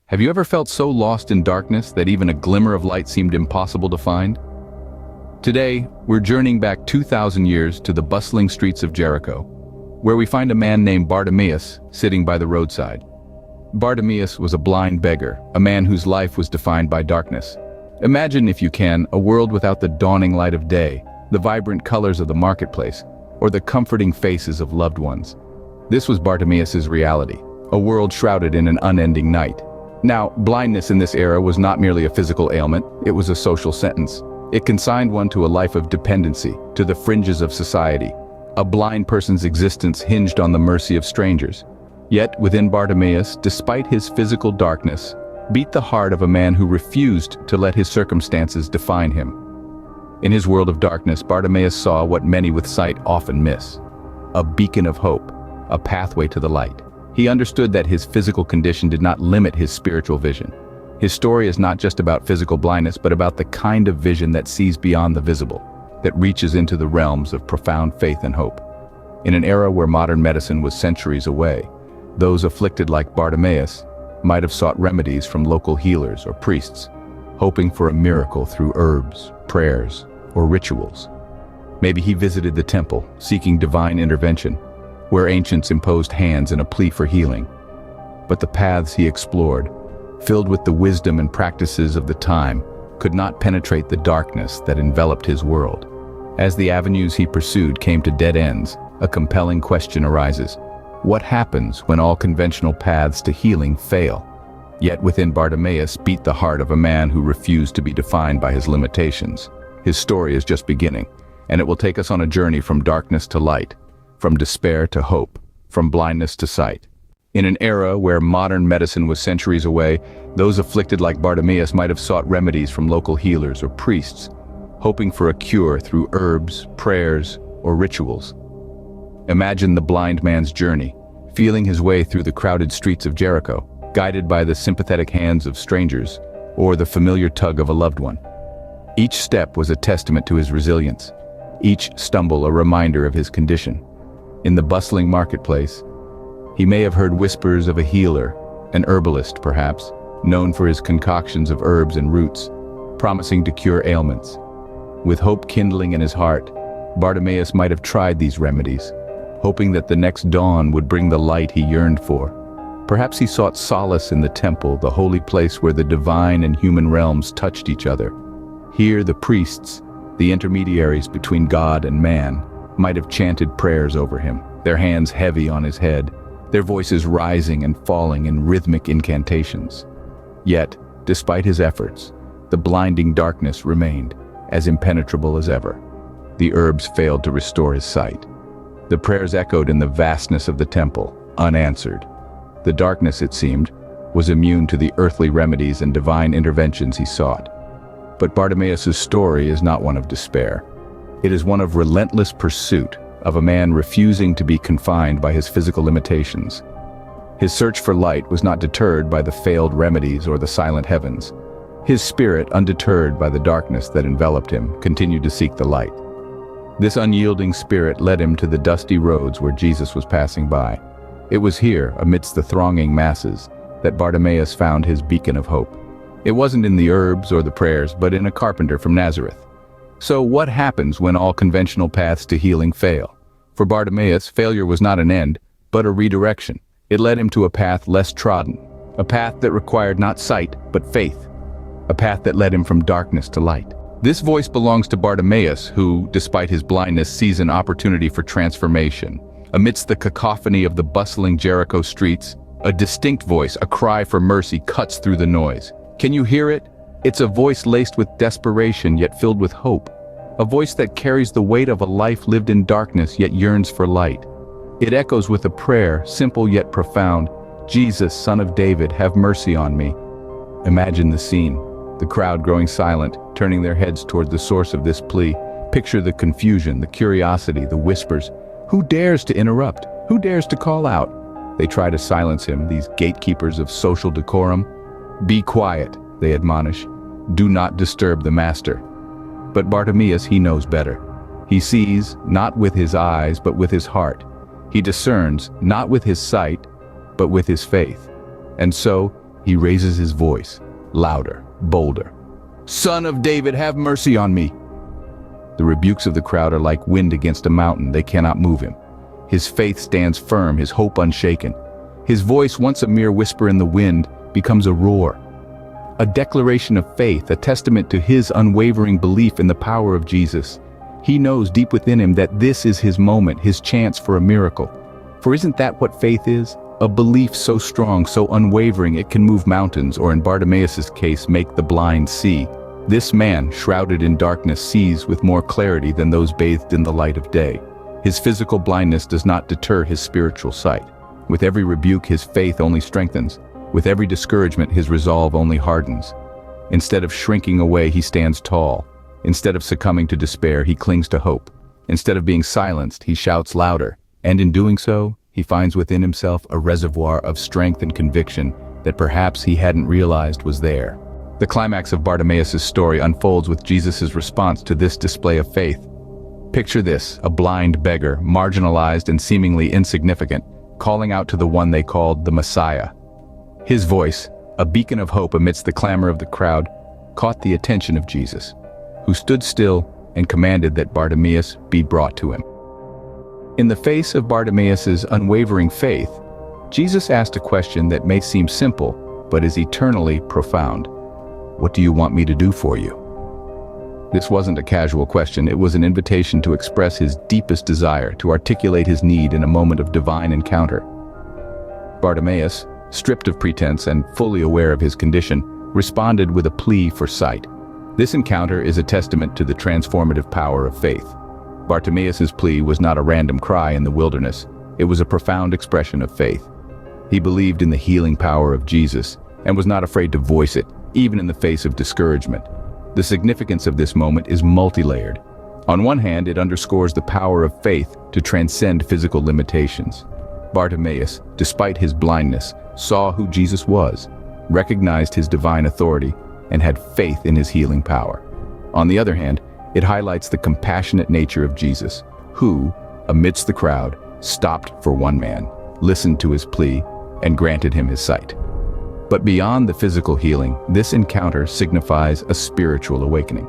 Have you ever felt so lost in darkness that even a glimmer of light seemed impossible to find? Today, we're journeying back 2,000 years to the bustling streets of Jericho, where we find a man named Bartimaeus sitting by the roadside. Bartimaeus was a blind beggar, a man whose life was defined by darkness. Imagine, if you can, a world without the dawning light of day, the vibrant colors of the marketplace, or the comforting faces of loved ones. This was Bartimaeus' reality, a world shrouded in an unending night. Now, blindness in this era was not merely a physical ailment, it was a social sentence. It consigned one to a life of dependency, to the fringes of society. A blind person's existence hinged on the mercy of strangers. Yet, within Bartimaeus, despite his physical darkness, beat the heart of a man who refused to let his circumstances define him. In his world of darkness, Bartimaeus saw what many with sight often miss: a beacon of hope, a pathway to the light. He understood that his physical condition did not limit his spiritual vision. His story is not just about physical blindness, but about the kind of vision that sees beyond the visible, that reaches into the realms of profound faith and hope. In an era where modern medicine was centuries away, those afflicted like Bartimaeus might have sought remedies from local healers or priests, hoping for a miracle through herbs, prayers, or rituals. Maybe he visited the temple, seeking divine intervention, where ancients imposed hands in a plea for healing. But the paths he explored, filled with the wisdom and practices of the time, could not penetrate the darkness that enveloped his world. As the avenues he pursued came to dead ends, a compelling question arises: what happens when all conventional paths to healing fail? Yet within Bartimaeus beat the heart of a man who refused to be defined by his limitations. His story is just beginning, and it will take us on a journey from darkness to light, from despair to hope, from blindness to sight. In an era where modern medicine was centuries away, those afflicted like Bartimaeus might have sought remedies from local healers or priests, hoping for a cure through herbs, prayers, or rituals. Imagine the blind man's journey, feeling his way through the crowded streets of Jericho, guided by the sympathetic hands of strangers or the familiar tug of a loved one. Each step was a testament to his resilience, each stumble a reminder of his condition. In the bustling marketplace, he may have heard whispers of a healer, an herbalist perhaps, known for his concoctions of herbs and roots, promising to cure ailments. With hope kindling in his heart, Bartimaeus might have tried these remedies, hoping that the next dawn would bring the light he yearned for. Perhaps he sought solace in the temple, the holy place where the divine and human realms touched each other. Here the priests, the intermediaries between God and man, might have chanted prayers over him, their hands heavy on his head, their voices rising and falling in rhythmic incantations. Yet, despite his efforts, the blinding darkness remained, as impenetrable as ever. The herbs failed to restore his sight. The prayers echoed in the vastness of the temple, unanswered. The darkness, it seemed, was immune to the earthly remedies and divine interventions he sought. But Bartimaeus' story is not one of despair. It is one of relentless pursuit, of a man refusing to be confined by his physical limitations. His search for light was not deterred by the failed remedies or the silent heavens. His spirit, undeterred by the darkness that enveloped him, continued to seek the light. This unyielding spirit led him to the dusty roads where Jesus was passing by. It was here, amidst the thronging masses, that Bartimaeus found his beacon of hope. It wasn't in the herbs or the prayers, but in a carpenter from Nazareth. So what happens when all conventional paths to healing fail? For Bartimaeus, failure was not an end, but a redirection. It led him to a path less trodden, a path that required not sight, but faith, a path that led him from darkness to light. This voice belongs to Bartimaeus, who, despite his blindness, sees an opportunity for transformation. Amidst the cacophony of the bustling Jericho streets, a distinct voice, a cry for mercy, cuts through the noise. Can you hear it? It's a voice laced with desperation, yet filled with hope. A voice that carries the weight of a life lived in darkness, yet yearns for light. It echoes with a prayer, simple yet profound: Jesus, Son of David, have mercy on me. Imagine the scene. The crowd growing silent, turning their heads toward the source of this plea. Picture the confusion, the curiosity, the whispers. Who dares to interrupt? Who dares to call out? They try to silence him, these gatekeepers of social decorum. Be quiet, they admonish. Do not disturb the master. But Bartimaeus, he knows better. He sees, not with his eyes, but with his heart. He discerns, not with his sight, but with his faith. And so, he raises his voice, louder, bolder. "Son of David, have mercy on me!" The rebukes of the crowd are like wind against a mountain. They cannot move him. His faith stands firm, his hope unshaken. His voice, once a mere whisper in the wind, becomes a roar. A declaration of faith, a testament to his unwavering belief in the power of Jesus. He knows deep within him that this is his moment, his chance for a miracle. For isn't that what faith is? A belief so strong, so unwavering it can move mountains, or in Bartimaeus' case, make the blind see. This man, shrouded in darkness, sees with more clarity than those bathed in the light of day. His physical blindness does not deter his spiritual sight. With every rebuke, his faith only strengthens. With every discouragement, his resolve only hardens. Instead of shrinking away, he stands tall. Instead of succumbing to despair, he clings to hope. Instead of being silenced, he shouts louder. And in doing so, he finds within himself a reservoir of strength and conviction that perhaps he hadn't realized was there. The climax of Bartimaeus' story unfolds with Jesus' response to this display of faith. Picture this, a blind beggar, marginalized and seemingly insignificant, calling out to the one they called the Messiah. His voice, a beacon of hope amidst the clamor of the crowd, caught the attention of Jesus, who stood still and commanded that Bartimaeus be brought to him. In the face of Bartimaeus' unwavering faith, Jesus asked a question that may seem simple, but is eternally profound. "What do you want me to do for you?" This wasn't a casual question, it was an invitation to express his deepest desire, to articulate his need in a moment of divine encounter. Bartimaeus, stripped of pretense and fully aware of his condition, responded with a plea for sight. This encounter is a testament to the transformative power of faith. Bartimaeus' plea was not a random cry in the wilderness, it was a profound expression of faith. He believed in the healing power of Jesus and was not afraid to voice it, even in the face of discouragement. The significance of this moment is multi-layered. On one hand, it underscores the power of faith to transcend physical limitations. Bartimaeus, despite his blindness, saw who Jesus was, recognized his divine authority, and had faith in his healing power. On the other hand, it highlights the compassionate nature of Jesus, who, amidst the crowd, stopped for one man, listened to his plea, and granted him his sight. But beyond the physical healing, this encounter signifies a spiritual awakening.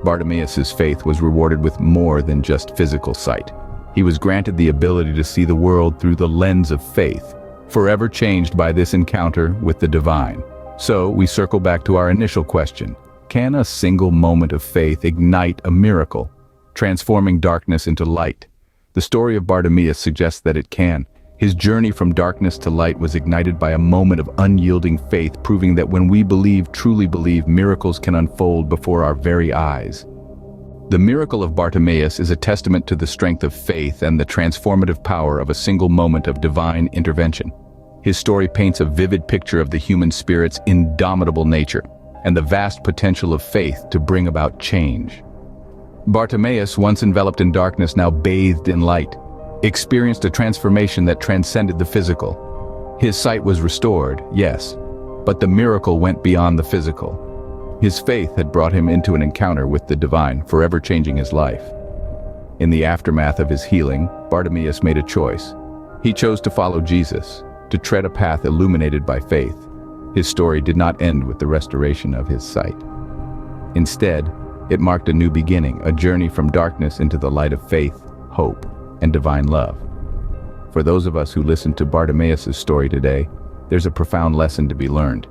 Bartimaeus' faith was rewarded with more than just physical sight. He was granted the ability to see the world through the lens of faith, forever changed by this encounter with the divine. So we circle back to our initial question. Can a single moment of faith ignite a miracle, transforming darkness into light? The story of Bartimaeus suggests that it can. His journey from darkness to light was ignited by a moment of unyielding faith, proving that when we believe, truly believe, miracles can unfold before our very eyes. The miracle of Bartimaeus is a testament to the strength of faith and the transformative power of a single moment of divine intervention. His story paints a vivid picture of the human spirit's indomitable nature and the vast potential of faith to bring about change. Bartimaeus, once enveloped in darkness, now bathed in light, experienced a transformation that transcended the physical. His sight was restored, yes, but the miracle went beyond the physical. His faith had brought him into an encounter with the divine, forever changing his life. In the aftermath of his healing, Bartimaeus made a choice. He chose to follow Jesus, to tread a path illuminated by faith. His story did not end with the restoration of his sight. Instead, it marked a new beginning, a journey from darkness into the light of faith, hope, and divine love. For those of us who listen to Bartimaeus' story today, there's a profound lesson to be learned.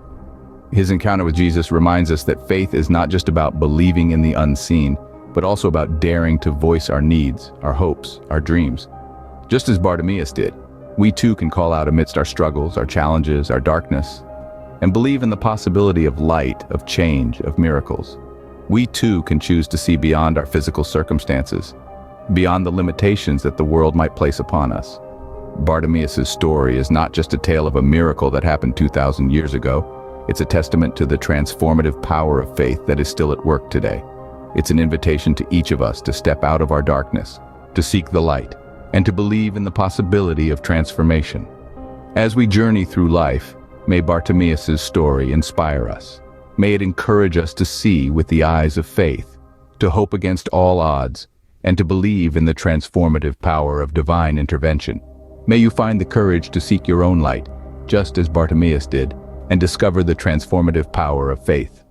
His encounter with Jesus reminds us that faith is not just about believing in the unseen, but also about daring to voice our needs, our hopes, our dreams. Just as Bartimaeus did, we too can call out amidst our struggles, our challenges, our darkness, and believe in the possibility of light, of change, of miracles. We too can choose to see beyond our physical circumstances, beyond the limitations that the world might place upon us. Bartimaeus' story is not just a tale of a miracle that happened 2,000 years ago. It's a testament to the transformative power of faith that is still at work today. It's an invitation to each of us to step out of our darkness, to seek the light, and to believe in the possibility of transformation. As we journey through life, may Bartimaeus' story inspire us. May it encourage us to see with the eyes of faith, to hope against all odds, and to believe in the transformative power of divine intervention. May you find the courage to seek your own light, just as Bartimaeus did, and discover the transformative power of faith.